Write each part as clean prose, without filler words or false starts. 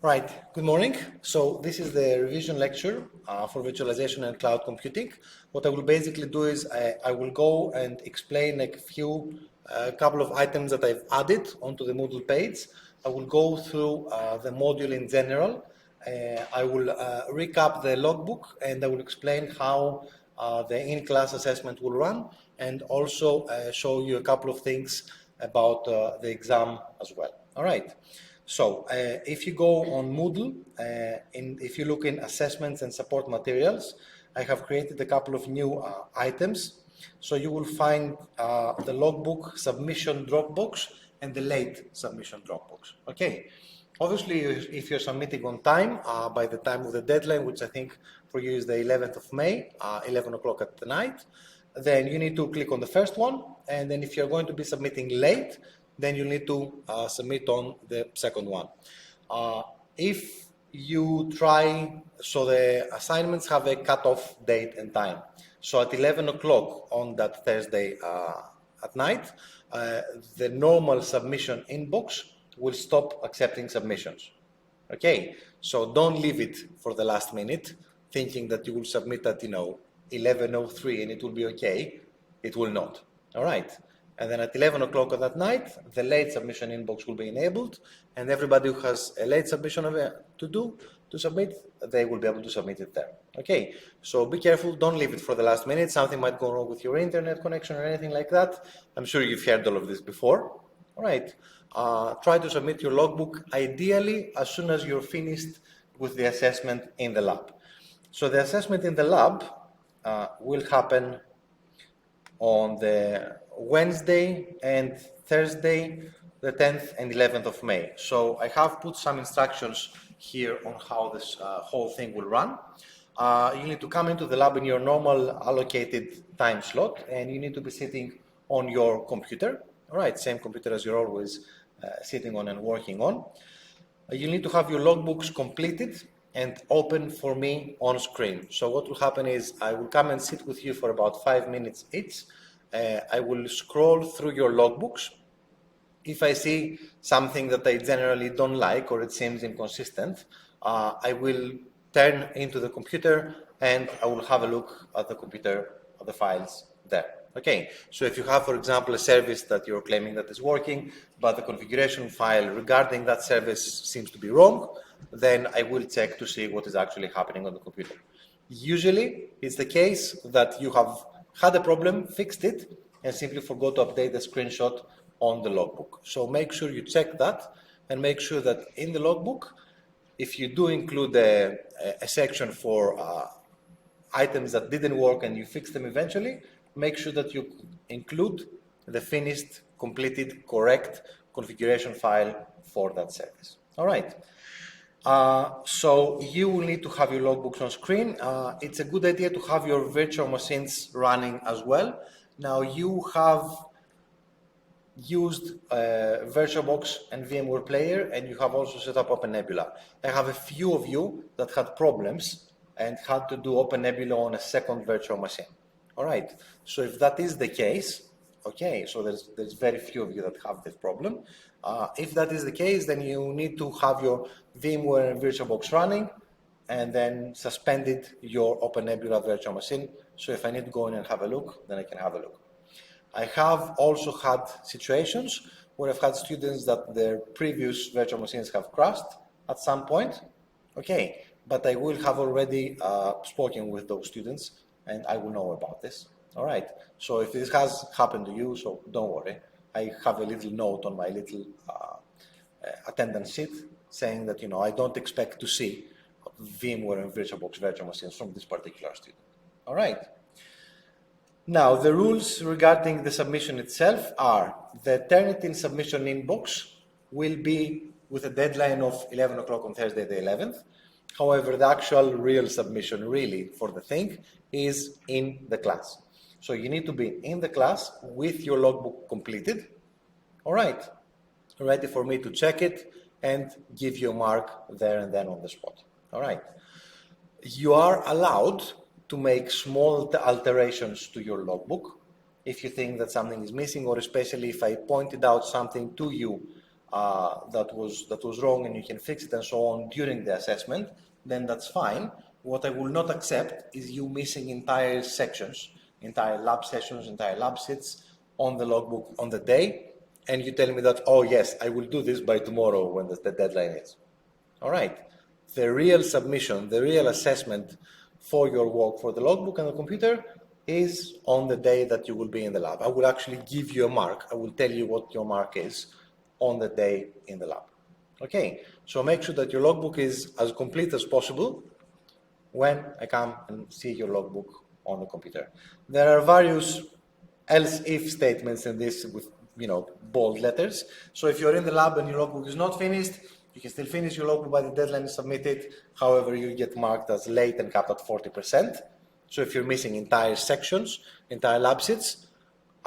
Right, good morning. So this is the revision lecture for virtualization and cloud computing. What I will basically do is I will go and explain like a couple of items that I've added onto the Moodle page. I will go through the module in general. I will recap the logbook and I will explain how the in-class assessment will run, and also show you a couple of things about the exam as well. All right. So if you go on Moodle, if you look in assessments and support materials, I have created a couple of new items. So you will find the logbook submission Dropbox and the late submission Dropbox. Okay. Obviously, if you're submitting on time, by the time of the deadline, which I think for you is the 11th of May, 11 o'clock at the night, then you need to click on the first one. And then if you're going to be submitting late, then you need to submit on the second one. If you try, so the assignments have a cutoff date and time. So at 11 o'clock on that Thursday at night, the normal submission inbox will stop accepting submissions. Okay, so don't leave it for the last minute, thinking that you will submit at 11:03 and it will be okay. It will not. All right. And then at 11 o'clock of that night, the late submission inbox will be enabled, and everybody who has a late submission to submit, they will be able to submit it there. Okay, so be careful, don't leave it for the last minute. Something might go wrong with your internet connection or anything like that. I'm sure you've heard all of this before. All right, try to submit your logbook, ideally, as soon as you're finished with the assessment in the lab. So the assessment in the lab will happen on the Wednesday and Thursday, the 10th and 11th of May. So I have put some instructions here on how this whole thing will run. You need to come into the lab in your normal allocated time slot, and you need to be sitting on your computer. All right, same computer as you're always sitting on and working on. You need to have your logbooks completed and open for me on screen. So what will happen is I will come and sit with you for about 5 minutes each. I will scroll through your logbooks. If I see something that I generally don't like or it seems inconsistent, I will turn into the computer and I will have a look at the computer, at the files there. Okay, so if you have, for example, a service that you're claiming that is working, but the configuration file regarding that service seems to be wrong, then I will check to see what is actually happening on the computer. Usually, it's the case that you have had a problem, fixed it, and simply forgot to update the screenshot on the logbook. So make sure you check that, and make sure that in the logbook, if you do include a section for items that didn't work and you fix them eventually, make sure that you include the finished, completed, correct configuration file for that service. All right. So you will need to have your logbooks on screen. It's a good idea to have your virtual machines running as well. Now you have used VirtualBox and VMware Player, and you have also set up OpenNebula. I have a few of you that had problems and had to do OpenNebula on a second virtual machine. All right, so if that is the case, okay, so there's very few of you that have this problem. If that is the case, then you need to have your VMware and VirtualBox running, and then suspended your OpenNebula virtual machine. So if I need to go in and have a look, then I can have a look. I have also had situations where I've had students that their previous virtual machines have crashed at some point. Okay, but I will have already spoken with those students, and I will know about this. All right, so if this has happened to you, so don't worry. I have a little note on my little attendance sheet saying that, I don't expect to see VMware and VirtualBox virtual machines from this particular student. All right. Now, the rules regarding the submission itself are the Turnitin submission inbox will be with a deadline of 11 o'clock on Thursday the 11th. However, the actual real submission really for the thing is in the class. So you need to be in the class with your logbook completed. All right, ready for me to check it and give you a mark there and then on the spot. All right. You are allowed to make small alterations to your logbook if you think that something is missing, or especially if I pointed out something to you that was wrong and you can fix it and so on during the assessment, then that's fine. What I will not accept is you missing entire sections, entire lab sessions, entire lab sits on the logbook on the day, and you tell me that, oh yes, I will do this by tomorrow when the deadline is. All right. The real submission, the real assessment for your work for the logbook and the computer is on the day that you will be in the lab. I will actually give you a mark. I will tell you what your mark is on the day in the lab. Okay, so make sure that your logbook is as complete as possible when I come and see your logbook on the computer. There are various else-if statements in this with, bold letters. So if you're in the lab and your logbook is not finished, you can still finish your logbook by the deadline is submitted. However, you get marked as late and capped at 40%. So if you're missing entire sections, entire lab sits,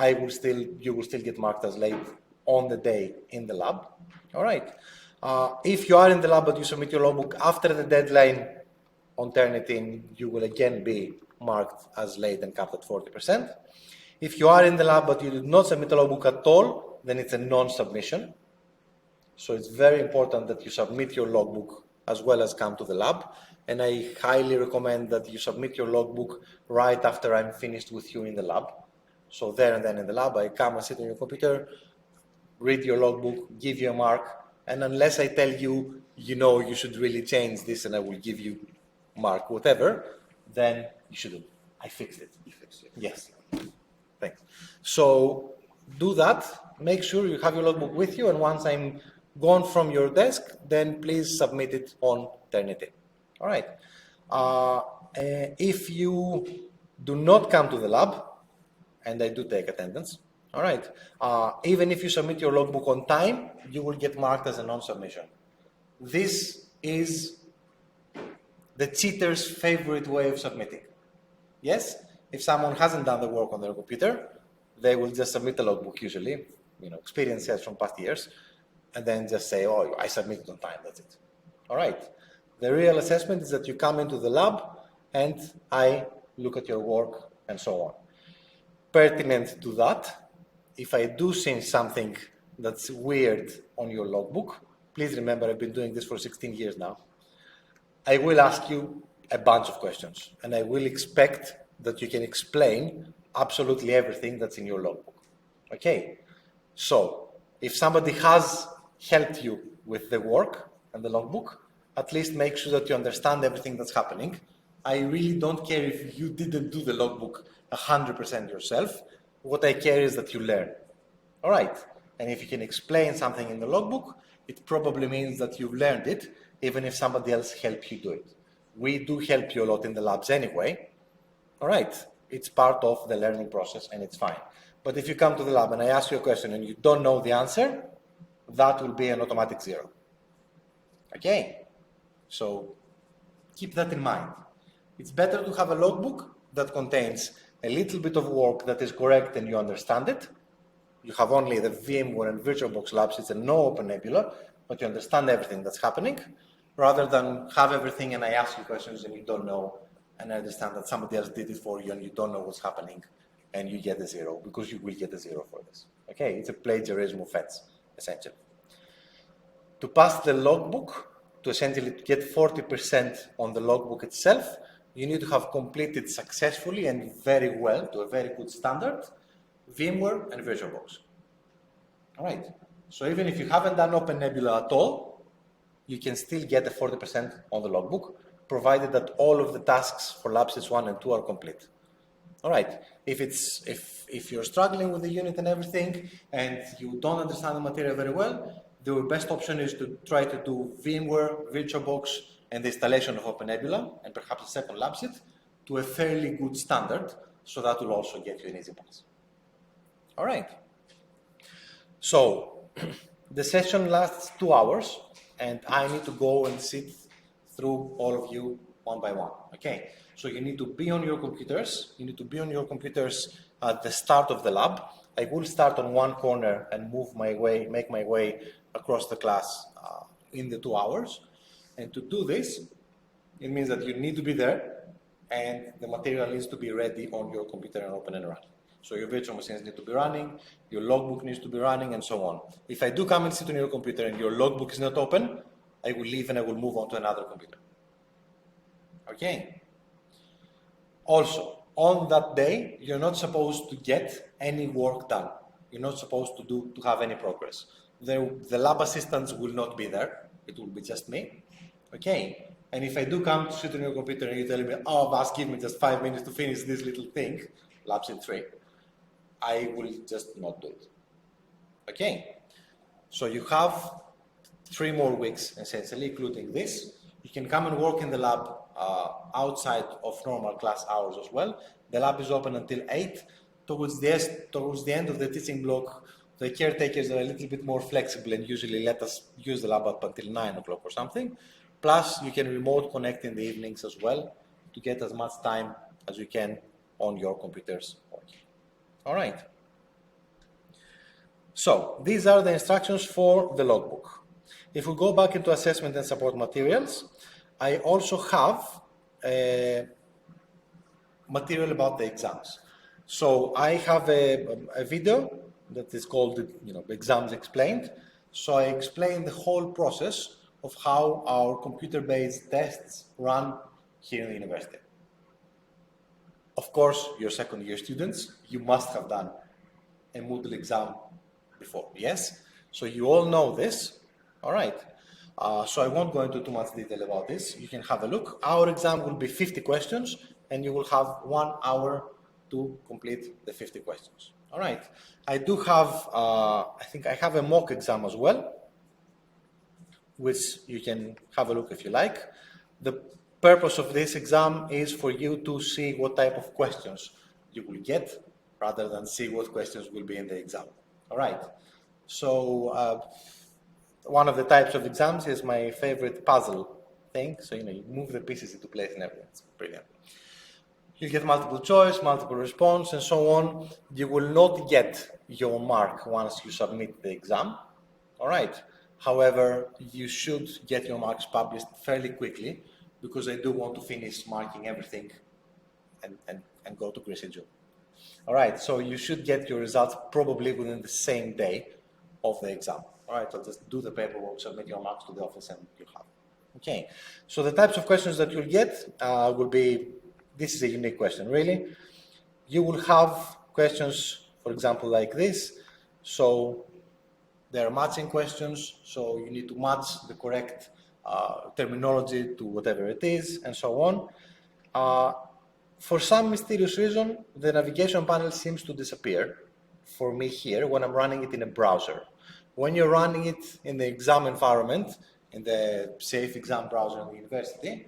you will still get marked as late on the day in the lab. All right. If you are in the lab but you submit your logbook after the deadline on Turnitin, you will again be marked as late and capped at 40%. If you are in the lab but you did not submit a logbook at all, then it's a non-submission. So it's very important that you submit your logbook as well as come to the lab. And I highly recommend that you submit your logbook right after I'm finished with you in the lab. So there and then in the lab, I come and sit on your computer, read your logbook, give you a mark. And unless I tell you, you should really change this and I will give you mark whatever, then you shouldn't. I fixed it. You fixed it. Yes. Thanks. So do that. Make sure you have your logbook with you. And once I'm gone from your desk, then please submit it on Turnitin. All right. If you do not come to the lab, and I do take attendance, all right, even if you submit your logbook on time, you will get marked as a non-submission. This is the cheater's favorite way of submitting. Yes? If someone hasn't done the work on their computer, they will just submit the logbook usually, experience says from past years, and then just say, oh, I submitted on time, that's it. All right. The real assessment is that you come into the lab and I look at your work and so on. Pertinent to that, if I do see something that's weird on your logbook, please remember I've been doing this for 16 years now. I will ask you a bunch of questions and I will expect that you can explain absolutely everything that's in your logbook. Okay? So, if somebody has helped you with the work and the logbook, at least make sure that you understand everything that's happening. I really don't care if you didn't do the logbook 100% yourself. What I care is that you learn. All right. And if you can explain something in the logbook, it probably means that you've learned it, even if somebody else helped you do it. We do help you a lot in the labs anyway. All right. It's part of the learning process and it's fine. But if you come to the lab and I ask you a question and you don't know the answer, that will be an automatic 0. Okay? So keep that in mind. It's better to have a logbook that contains a little bit of work that is correct and you understand it. You have only the VMware and VirtualBox labs, it's a no Open Nebula, but you understand everything that's happening, rather than have everything and I ask you questions and you don't know, and I understand that somebody else did it for you and you don't know what's happening, and you get a 0, because you will get a 0 for this. Okay, it's a plagiarism offense, essentially. To pass the logbook, to essentially get 40% on the logbook itself, you need to have completed successfully and very well, to a very good standard, VMware and VirtualBox. All right. So even if you haven't done Open Nebula at all, you can still get a 40% on the logbook, provided that all of the tasks for Labsys 1 and 2 are complete. All right. If you're struggling with the unit and everything, and you don't understand the material very well, the best option is to try to do VMware, VirtualBox, and the installation of Open Nebula, and perhaps a second LabSit, to a fairly good standard, so that will also get you an easy pass. All right. So, the session lasts 2 hours, and I need to go and sit through all of you one by one. Okay. So you need to be on your computers. You need to be on your computers at the start of the lab. I will start on one corner and make my way across the class in the 2 hours. And to do this, it means that you need to be there and the material needs to be ready on your computer and open and run. So your virtual machines need to be running, your logbook needs to be running, and so on. If I do come and sit on your computer and your logbook is not open, I will leave and I will move on to another computer. Okay? Also, on that day, you're not supposed to get any work done. You're not supposed to have any progress. The lab assistants will not be there. It will be just me. Okay? And if I do come to sit on your computer and you tell me, oh, Vas, give me just 5 minutes to finish this little thing, labs in 3, I will just not do it. Okay? So you have 3 more weeks, essentially, including this. You can come and work in the lab outside of normal class hours as well. The lab is open until 8. Towards the end of the teaching block, the caretakers are a little bit more flexible and usually let us use the lab up until 9 o'clock or something. Plus, you can remote connect in the evenings as well to get as much time as you can on your computers. All right. So, these are the instructions for the logbook. If we go back into assessment and support materials, I also have material about the exams. So I have a video that is called, Exams Explained. So I explain the whole process of how our computer-based tests run here in the university. Of course, you're second-year students. You must have done a Moodle exam before, yes? So you all know this, all right? So I won't go into too much detail about this. You can have a look. Our exam will be 50 questions, and you will have 1 hour to complete the 50 questions. All right. I do have, I think I have a mock exam as well, which you can have a look if you like. The purpose of this exam is for you to see what type of questions you will get, rather than see what questions will be in the exam. All right. So one of the types of exams is my favorite puzzle thing. So, you move the pieces into place and everything. It's brilliant. You get multiple choice, multiple response, and so on. You will not get your mark once you submit the exam. All right. However, you should get your marks published fairly quickly because I do want to finish marking everything and go to Greece in June. All right. So you should get your results probably within the same day of the exam. All right. So just do the paperwork, submit your marks to the office, and you'll have. Okay. So the types of questions that you'll get will be. This is a unique question, really. You will have questions, for example, like this. So there are matching questions. So you need to match the correct terminology to whatever it is, and so on. For some mysterious reason, the navigation panel seems to disappear for me here when I'm running it in a browser. When you're running it in the exam environment, in the safe exam browser in the university,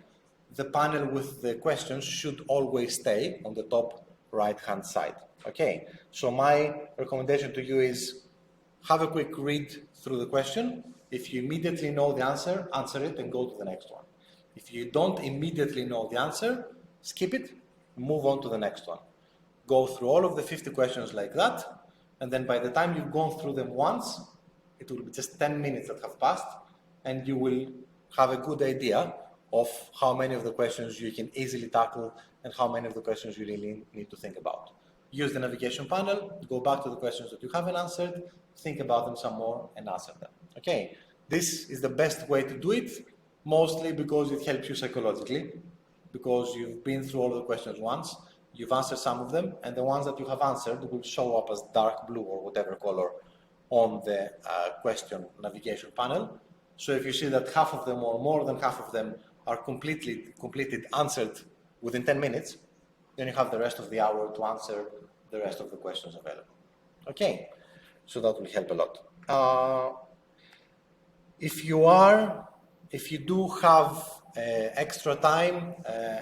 the panel with the questions should always stay on the top right-hand side. Okay, so my recommendation to you is have a quick read through the question. If you immediately know the answer, answer it and go to the next one. If you don't immediately know the answer, skip it, move on to the next one. Go through all of the 50 questions like that, and then by the time you've gone through them once, it will be just 10 minutes that have passed, and you will have a good idea of how many of the questions you can easily tackle and how many of the questions you really need to think about. Use the navigation panel, go back to the questions that you haven't answered, think about them some more and answer them. Okay, this is the best way to do it, mostly because it helps you psychologically, because you've been through all the questions once, you've answered some of them, and the ones that you have answered will show up as dark blue or whatever color on the question navigation panel. So if you see that half of them or more than half of them are completed, answered within 10 minutes, then you have the rest of the hour to answer the rest of the questions available. Okay, so that will help a lot. If you do have extra time,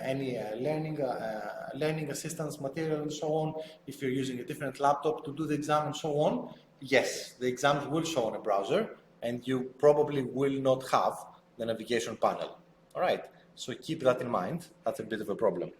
any learning assistance material and so on, if you're using a different laptop to do the exam and so on, yes, the exams will show on a browser, and you probably will not have the navigation panel. All right, so keep that in mind. That's a bit of a problem.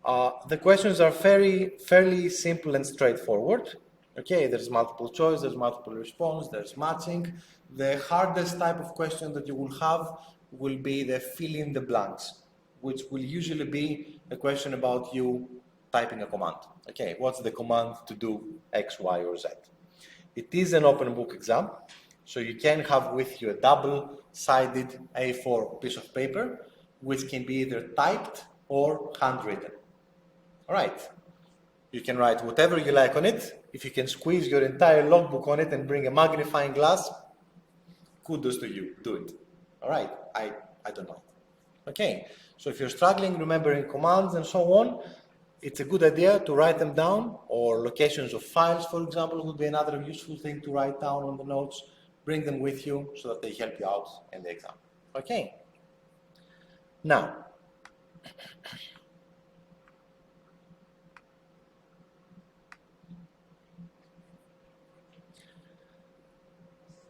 The questions are fairly simple and straightforward. Okay, there's multiple choice, there's multiple response, there's matching. The hardest type of question that you will have will be the fill in the blanks, which will usually be a question about you typing a command. Okay, what's the command to do X, Y, or Z? It is an open book exam, so you can have with you a double-sided A4 piece of paper, which can be either typed or handwritten. All right, you can write whatever you like on it. If you can squeeze your entire logbook on it and bring a magnifying glass, kudos to you, do it. All right, I don't know. Okay, so if you're struggling remembering commands and so on, it's a good idea to write them down, or locations of files, for example, would be another useful thing to write down on the notes. Bring them with you so that they help you out in the exam. Okay. Now,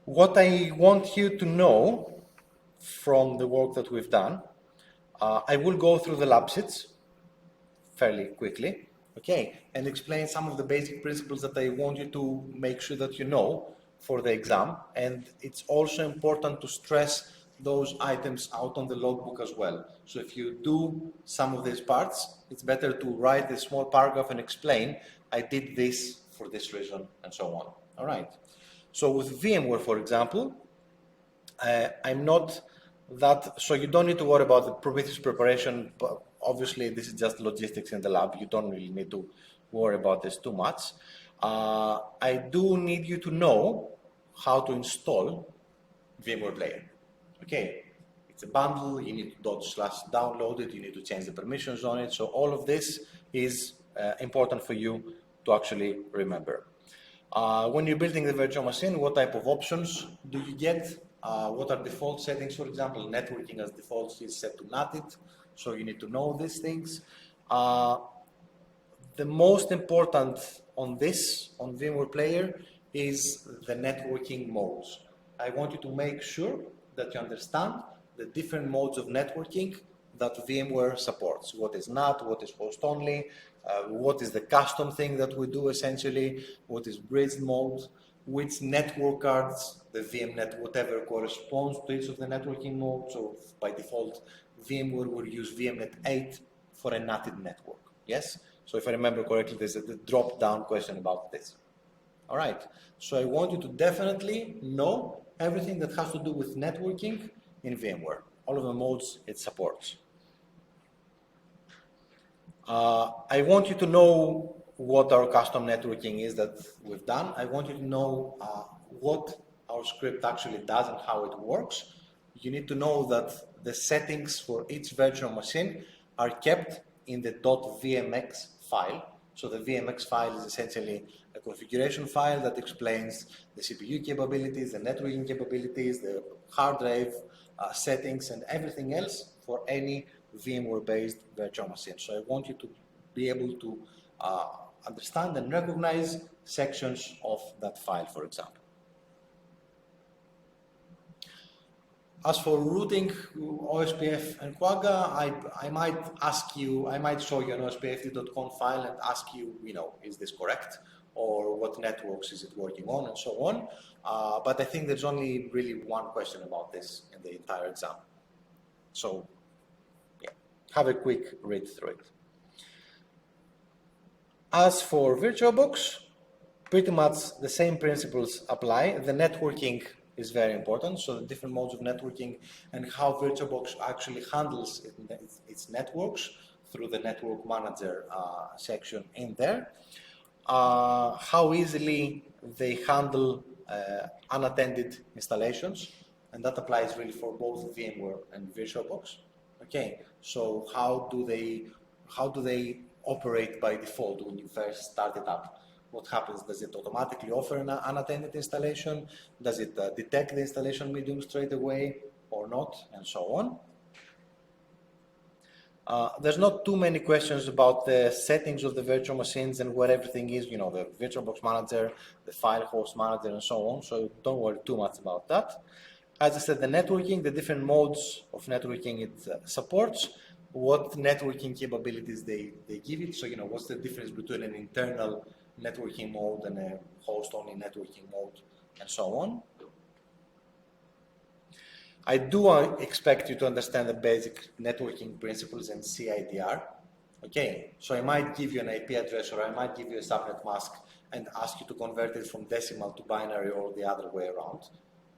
what I want you to know from the work that we've done, I will go through the lab sheets fairly quickly, okay, and explain some of the basic principles that I want you to make sure that you know for the exam. And it's also important to stress those items out on the logbook as well. So if you do some of these parts, it's better to write a small paragraph and explain, I did this for this reason, and so on. All right. So with VMware, for example, I'm not that, so you don't need to worry about the Prometheus preparation. But obviously, this is just logistics in the lab. You don't really need to worry about this too much. I do need you to know how to install VMware Player. Okay, it's a bundle. You need to /download it. You need to change the permissions on it. So all of this is important for you to actually remember. When you're building the virtual machine, what type of options do you get? What are default settings? For example, networking as default is set to NATed, so you need to know these things. The most important on this, on VMware Player, is the networking modes. I want you to make sure that you understand the different modes of networking that VMware supports. What is NAT, what is host only, what is the custom thing that we do essentially, what is bridged mode, which network cards, the VMnet, whatever corresponds to each of the networking modes. So by default, VMware will use VMnet 8 for a NATed network. Yes? So if I remember correctly, there's a drop-down question about this. All right. So I want you to definitely know everything that has to do with networking in VMware, all of the modes it supports. I want you to know what our custom networking is that we've done. I want you to know what our script actually does and how it works. You need to know that the settings for each virtual machine are kept in the .vmx file. So the VMX file is essentially a configuration file that explains the CPU capabilities, the networking capabilities, the hard drive settings, and everything else for any VMware-based virtual machine. So I want you to be able to understand and recognize sections of that file, for example. As for routing OSPF and Quagga, I might ask you, I might show you an ospft.conf file and ask you, is this correct? Or what networks is it working on, and so on. But I think there's only really one question about this in the entire exam. So, yeah, have a quick read through it. As for VirtualBox, pretty much the same principles apply. The networking is very important, so the different modes of networking and how VirtualBox actually handles its networks through the network manager section in there. How easily they handle unattended installations, and that applies really for both VMware and VirtualBox. Okay, so how do they operate by default when you first start it up? What happens? Does it automatically offer an unattended installation? Does it detect the installation medium straight away or not? And so on. There's not too many questions about the settings of the virtual machines and where everything is, the VirtualBox manager, the file host manager, and so on. So don't worry too much about that. As I said, the networking, the different modes of networking it supports, what networking capabilities they give it. So, what's the difference between an internal networking mode and a host-only networking mode, and so on. I do expect you to understand the basic networking principles and CIDR. Okay, so I might give you an IP address or I might give you a subnet mask and ask you to convert it from decimal to binary or the other way around.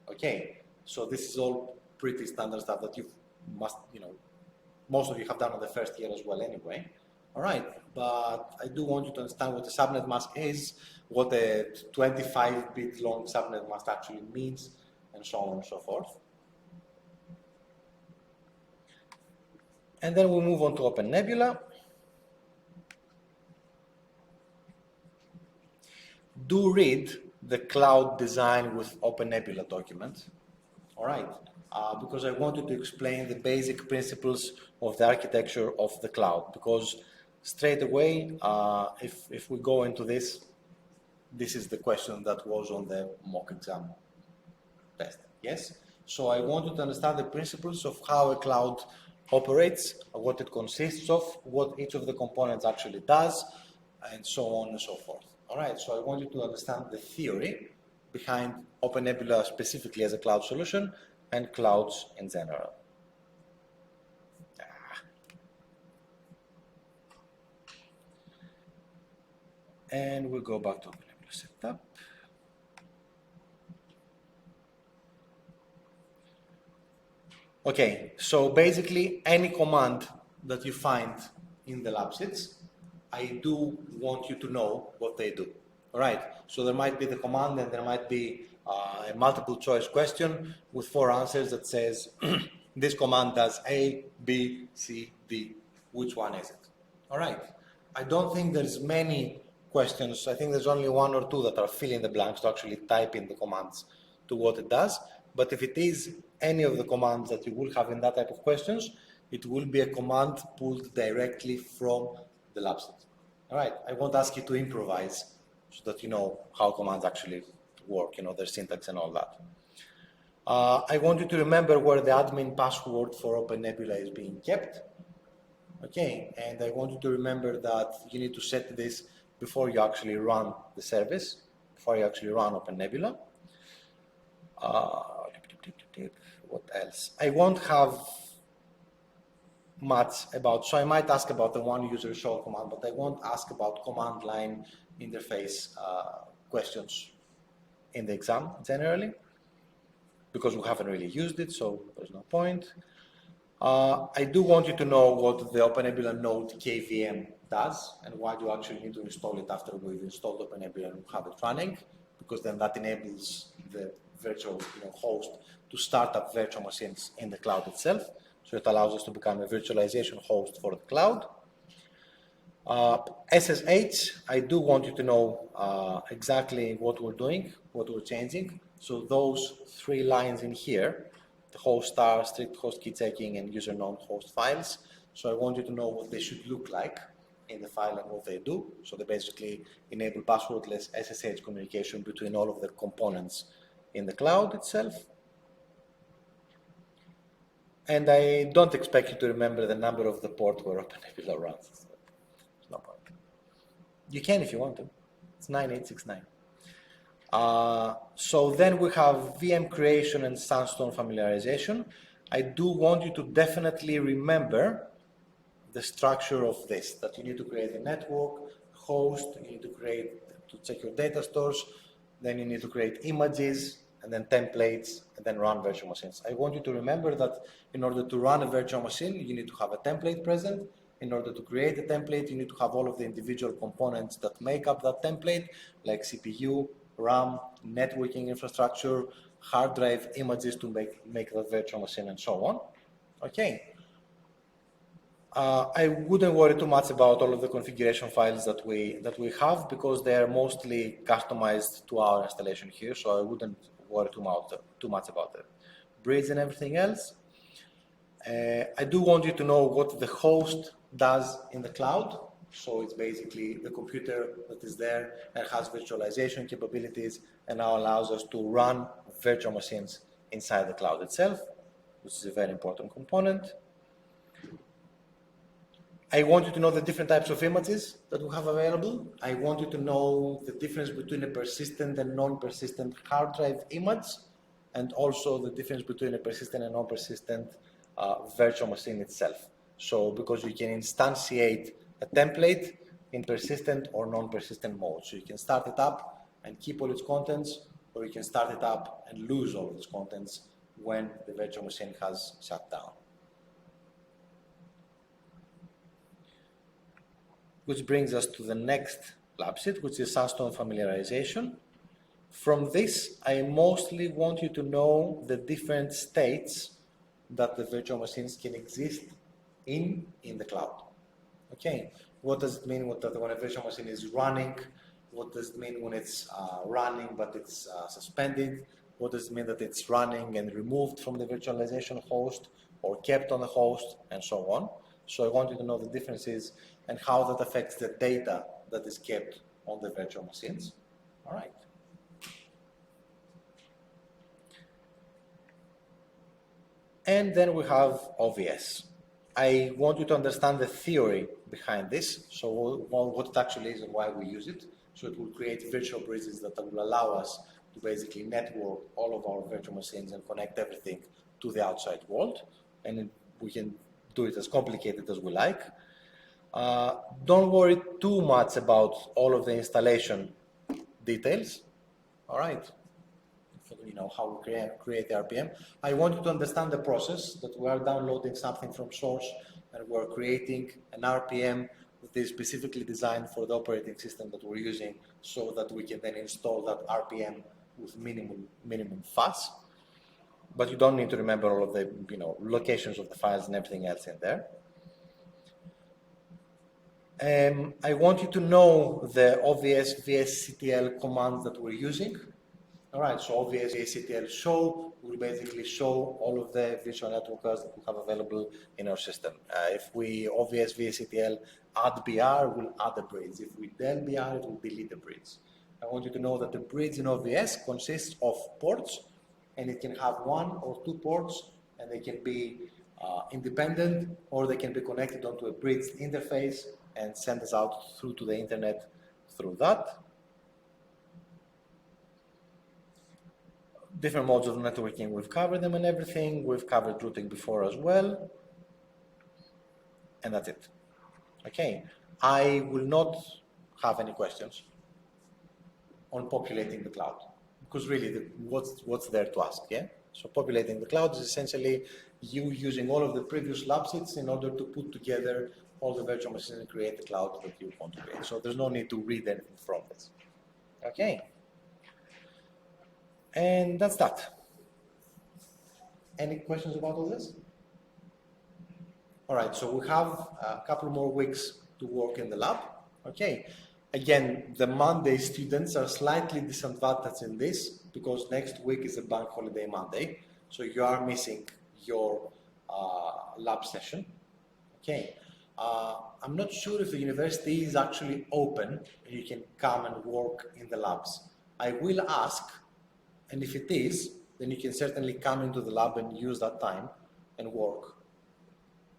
Okay, so this is all pretty standard stuff that you must, most of you have done on the first year as well anyway. All right, but I do want you to understand what a subnet mask is, what a 25-bit long subnet mask actually means, and so on and so forth. And then we'll move on to OpenNebula. Do read the cloud design with OpenNebula document, all right, because I wanted to explain the basic principles of the architecture of the cloud, because straight away, if we go into this is the question that was on the mock exam test, yes? So I wanted to understand the principles of how a cloud operates, what it consists of, what each of the components actually does, and so on and so forth. All right, so I want you to understand the theory behind OpenNebula specifically as a cloud solution and clouds in general. And we'll go back to OpenNebula setup. Okay, so basically any command that you find in the lab sheets, I do want you to know what they do. All right, so there might be the command and there might be a multiple choice question with 4 answers that says this command does A, B, C, D. Which one is it? All right, I don't think there's many questions. I think there's only 1 or 2 that are fill in the blanks to actually type in the commands to what it does. But if it is any of the commands that you will have in that type of questions, it will be a command pulled directly from the lab set. All right, I won't ask you to improvise so that you know how commands actually work, their syntax and all that. I want you to remember where the admin password for OpenNebula is being kept. Okay, and I want you to remember that you need to set this before you actually run the service, before you actually run OpenNebula. What else? I won't have much about, so I might ask about the one user show command, but I won't ask about command line interface questions in the exam generally, because we haven't really used it, so there's no point. I do want you to know what the OpenNebula node KVM does and why do you actually need to install it after we've installed OpenNebula and have it running, because then that enables the virtual host to start up virtual machines in the cloud itself. So it allows us to become a virtualization host for the cloud. SSH, I do want you to know exactly what we're doing, what we're changing. So those 3 lines in here, the host star, strict host key checking, and user known host files. So I want you to know what they should look like in the file and what they do. So they basically enable passwordless SSH communication between all of the components in the cloud itself. And I don't expect you to remember the number of the port where OpenNebula runs. So there's no point. You can if you want to. It's 9869. So then we have VM creation and Sandstone familiarization. I do want you to definitely remember the structure of this, that you need to create a network, host, you need to check your data stores, then you need to create images, and then templates, and then run virtual machines. I want you to remember that in order to run a virtual machine, you need to have a template present. In order to create a template, you need to have all of the individual components that make up that template, like CPU, RAM, networking infrastructure, hard drive images to make that virtual machine, and so on. Okay. I wouldn't worry too much about all of the configuration files that we have, because they are mostly customized to our installation here, so I wouldn't worry too much about the bridge and everything else. I do want you to know what the host does in the cloud. So it's basically the computer that is there and has virtualization capabilities and now allows us to run virtual machines inside the cloud itself, which is a very important component. I want you to know the different types of images that we have available. I want you to know the difference between a persistent and non-persistent hard drive image, and also the difference between a persistent and non-persistent virtual machine itself. So because you can instantiate a template in persistent or non-persistent mode. So you can start it up and keep all its contents, or you can start it up and lose all its contents when the virtual machine has shut down. Which brings us to the next lab sheet, which is Sandstone familiarization. From this, I mostly want you to know the different states that the virtual machines can exist in the cloud. Okay, what does it mean when a virtual machine is running? What does it mean when it's running but it's suspended? What does it mean that it's running and removed from the virtualization host or kept on the host, and so on? So I want you to know the differences and how that affects the data that is kept on the virtual machines. All right. And then we have OVS. I want you to understand the theory behind this, so what it actually is and why we use it. So it will create virtual bridges that will allow us to basically network all of our virtual machines and connect everything to the outside world. And we can do it as complicated as we like. Don't worry too much about all of the installation details. All right. You know how we create the RPM. I want you to understand the process, that we are downloading something from source and we're creating an RPM that is specifically designed for the operating system that we're using, so that we can then install that RPM with minimum fuss. But you don't need to remember all of the locations of the files and everything else in there. I want you to know the OVS VSCTL commands that we're using. All right, so OVS VSCTL show will basically show all of the virtual networkers that we have available in our system. If we OVS VSCTL add BR, we'll add a bridge. If we del BR, it will delete the bridge. I want you to know that the bridge in OVS consists of ports, and it can have 1 or 2 ports, and they can be independent, or they can be connected onto a bridge interface and send us out through to the internet through that. Different modes of networking, we've covered them and everything. We've covered routing before as well. And that's it. Okay, I will not have any questions on populating the cloud, because really, what's there to ask, yeah? So populating the cloud is essentially you using all of the previous lab sheets in order to put together all the virtual machines and create the cloud that you want to create. So there's no need to read anything from this. Okay. And that's that. Any questions about all this? All right, so we have a couple more weeks to work in the lab. Okay. Again, the Monday students are slightly disadvantaged in this because next week is a bank holiday Monday. So you are missing your lab session. Okay. I'm not sure if the university is actually open and you can come and work in the labs. I will ask, and if it is, then you can certainly come into the lab and use that time and work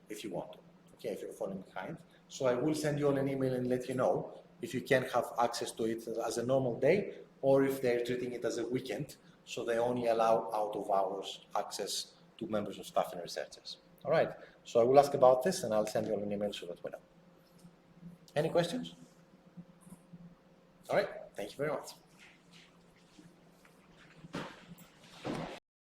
if you want to, okay, if you're falling behind. So I will send you all an email and let you know if you can have access to it as a normal day, or if they're treating it as a weekend, so they only allow out of hours access to members of staff and researchers. All right, so I will ask about this and I'll send you all an email so that we know. Any questions? All right, thank you very much.